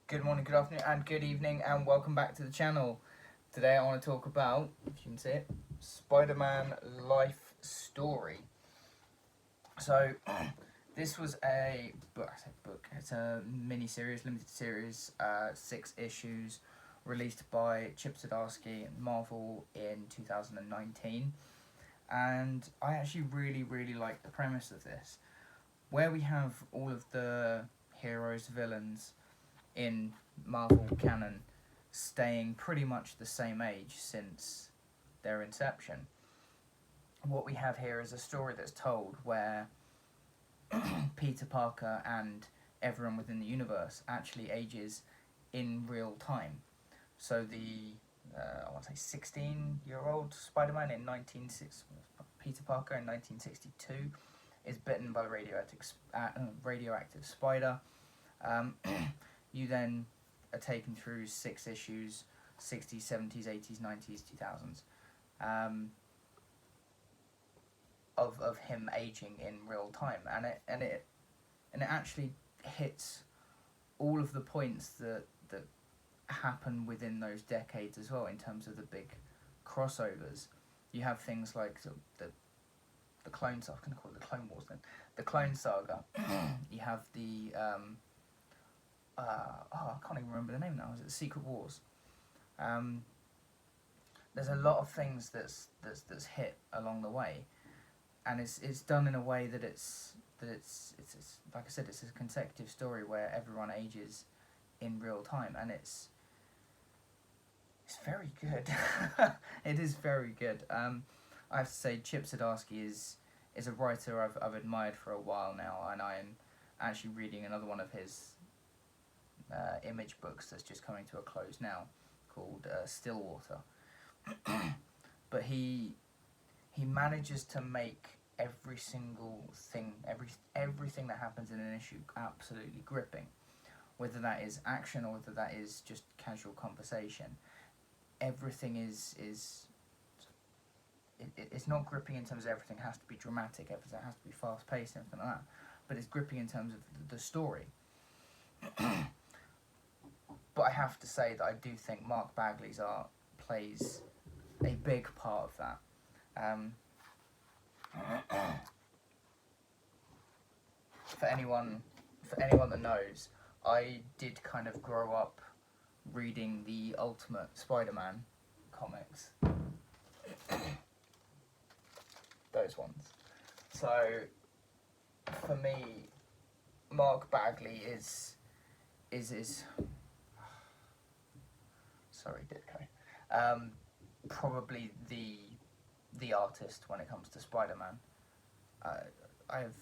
Good morning, good afternoon, and good evening, and welcome back to the channel. Today I want to talk about, if you can see it, Spider-Man Life Story. So, this was a book, it's a mini-series, limited series, 6 issues, released by Chip Zdarsky and Marvel in 2019. And I actually really like the premise of this, where we have all of the heroes, villains, in Marvel canon staying pretty much the same age since their inception. What we have here is a story that's told where Peter Parker and everyone within the universe actually ages in real time. So the I want to say 16-year-old Spider-Man in Peter Parker in 1962 is bitten by the radioactive spider. You then are taken through 6 issues, 60s, 70s, 80s, 90s, 2000s, of him aging in real time, and it actually hits all of the points that happen within those decades as well in terms of the big crossovers. You have things like the Clone Saga, I'm going to call it the Clone Wars then, the Clone Saga. You have the I can't even remember the name now. Is it Secret Wars? There's a lot of things that's hit along the way, and it's done in a way that it's like I said, it's a consecutive story where everyone ages in real time, and it's very good. It is very good. I have to say, Chip Zdarsky is a writer I've admired for a while now, and I'm actually reading another one of his Image books that's just coming to a close now, called Stillwater. But he manages to make every single thing, everything that happens in an issue absolutely gripping, whether that is action or whether that is just casual conversation. Everything is it's not gripping in terms of everything has to be dramatic, everything has to be fast paced and everything like that, but it's gripping in terms of the story. But I have to say that I do think Mark Bagley's art plays a big part of that. For anyone that knows, I did kind of grow up reading the Ultimate Spider-Man comics. Those ones. So for me, Mark Bagley is sorry, Ditko. Probably the artist when it comes to Spider-Man. I have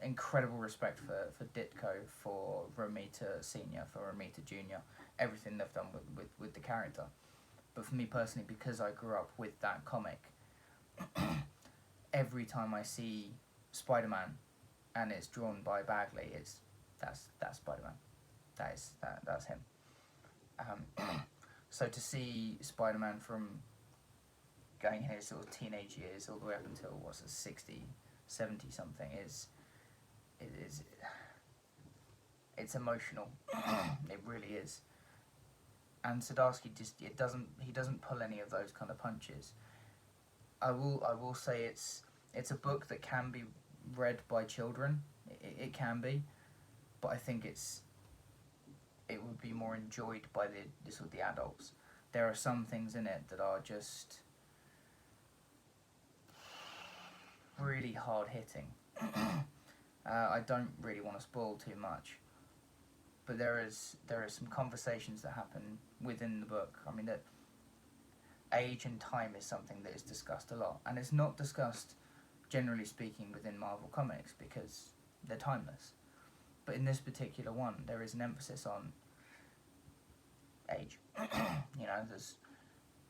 incredible respect for Ditko, for Romita Senior, for Romita Junior, everything they've done with the character. But for me personally, because I grew up with that comic, every time I see Spider-Man and it's drawn by Bagley, that's Spider-Man. That's him. So to see Spider-Man from going in his sort of teenage years all the way up until 60, 70 something it's emotional. It really is. And Zdarsky he doesn't pull any of those kind of punches. I will say it's a book that can be read by children. It can be, but I think it would be more enjoyed by the sort of the adults. There are some things in it that are just really hard hitting. I don't really want to spoil too much, but there is some conversations that happen within the book. I mean, that age and time is something that is discussed a lot, and it's not discussed, generally speaking, within Marvel Comics because they're timeless. But in this particular one, there is an emphasis on age. There's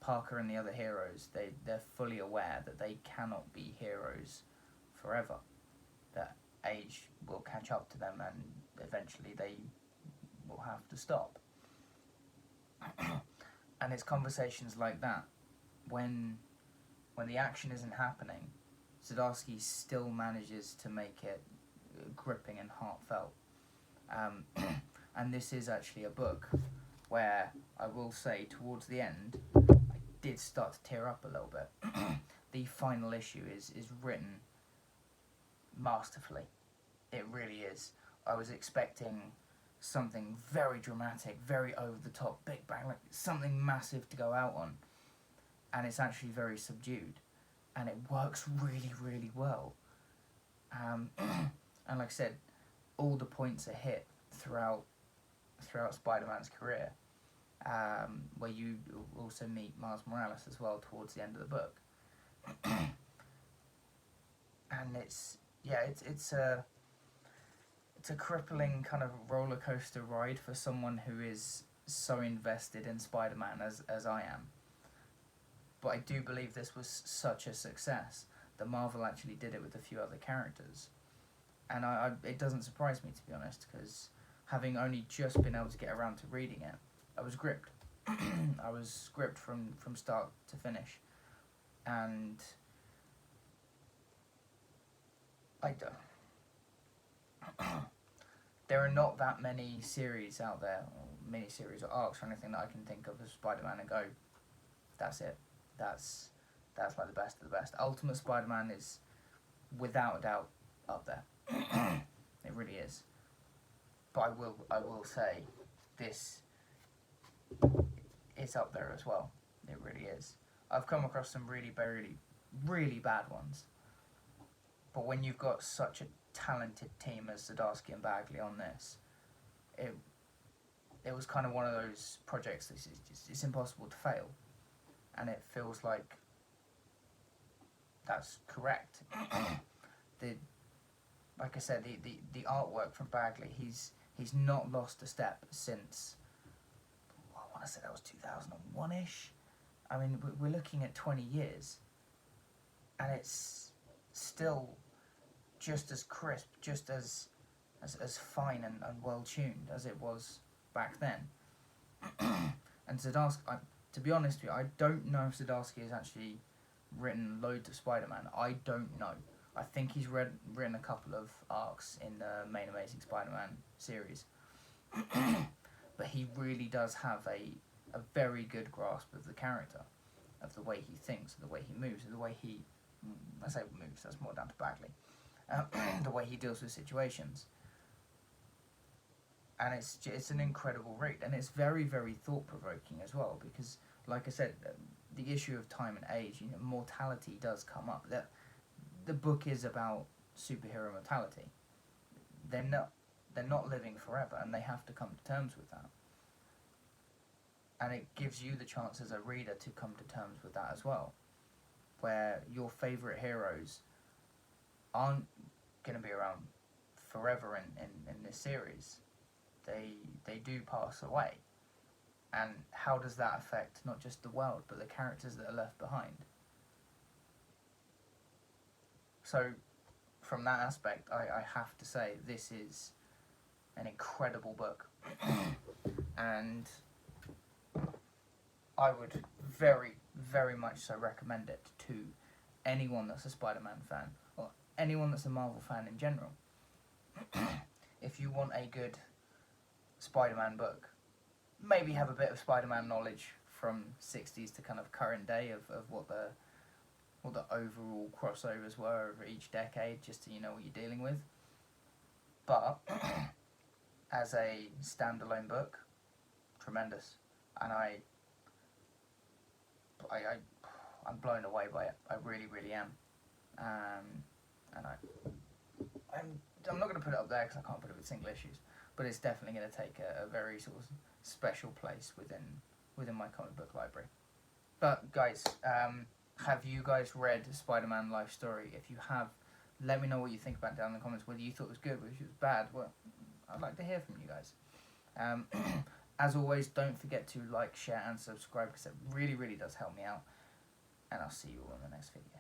Parker and the other heroes. They're fully aware that they cannot be heroes forever. That age will catch up to them, and eventually they will have to stop. And it's conversations like that, when the action isn't happening, Zdarsky still manages to make it gripping and heartfelt. And this is actually a book where I will say towards the end, I did start to tear up a little bit. The final issue is written masterfully. It really is. I was expecting something very dramatic, very over the top, big bang, like something massive to go out on. And it's actually very subdued. And it works really, really well. And like I said, all the points are hit throughout Spider-Man's career, where you also meet Miles Morales as well towards the end of the book. And it's a crippling kind of roller coaster ride for someone who is so invested in Spider-Man as I am. But I do believe this was such a success that Marvel actually did it with a few other characters. And it doesn't surprise me, to be honest, because having only just been able to get around to reading it, I was gripped. I was gripped from start to finish. And there are not that many series out there, or mini-series or arcs or anything that I can think of as Spider-Man and go, that's it. That's like the best of the best. Ultimate Spider-Man is, without a doubt, up there. It really is. But I will say, this is up there as well. It really is. I've come across some really, really, really bad ones. But when you've got such a talented team as Zdarsky and Bagley on this, it was kind of one of those projects that it's impossible to fail. And it feels like that's correct. Like I said, the artwork from Bagley, he's not lost a step since, I want to say that was 2001-ish. I mean, we're looking at 20 years, and it's still just as crisp, just as fine and well-tuned as it was back then. And Zdarsky, to be honest with you, I don't know if Zdarsky has actually written loads of Spider-Man. I don't know. I think he's written a couple of arcs in the main Amazing Spider-Man series. But he really does have a very good grasp of the character, of the way he thinks, of the way he moves, of the way he... I say moves, that's more down to Bagley. The way he deals with situations. And it's an incredible read, and it's very, very thought-provoking as well, because, like I said, the issue of time and age, mortality does come up. The book is about superhero mortality. They're not living forever, and they have to come to terms with that. And it gives you the chance as a reader to come to terms with that as well, where your favourite heroes aren't going to be around forever in this series. They do pass away. And how does that affect not just the world, but the characters that are left behind? So, from that aspect, I have to say this is an incredible book. And I would very, very much so recommend it to anyone that's a Spider-Man fan, or anyone that's a Marvel fan in general. If you want a good Spider-Man book, maybe have a bit of Spider-Man knowledge from 60s to kind of current day of what the overall crossovers were over each decade, just so you know what you're dealing with. But as a standalone book, tremendous, and I'm blown away by it. I really, really am. And I'm not going to put it up there because I can't put it with single issues, but it's definitely going to take a very sort of special place within my comic book library. But guys, have you guys read Spider-Man Life Story? If you have, let me know what you think about it down in the comments, whether you thought it was good, whether it was bad. Well, I'd like to hear from you guys. As always, don't forget to like, share and subscribe, because it really, really does help me out. And I'll see you all in the next video.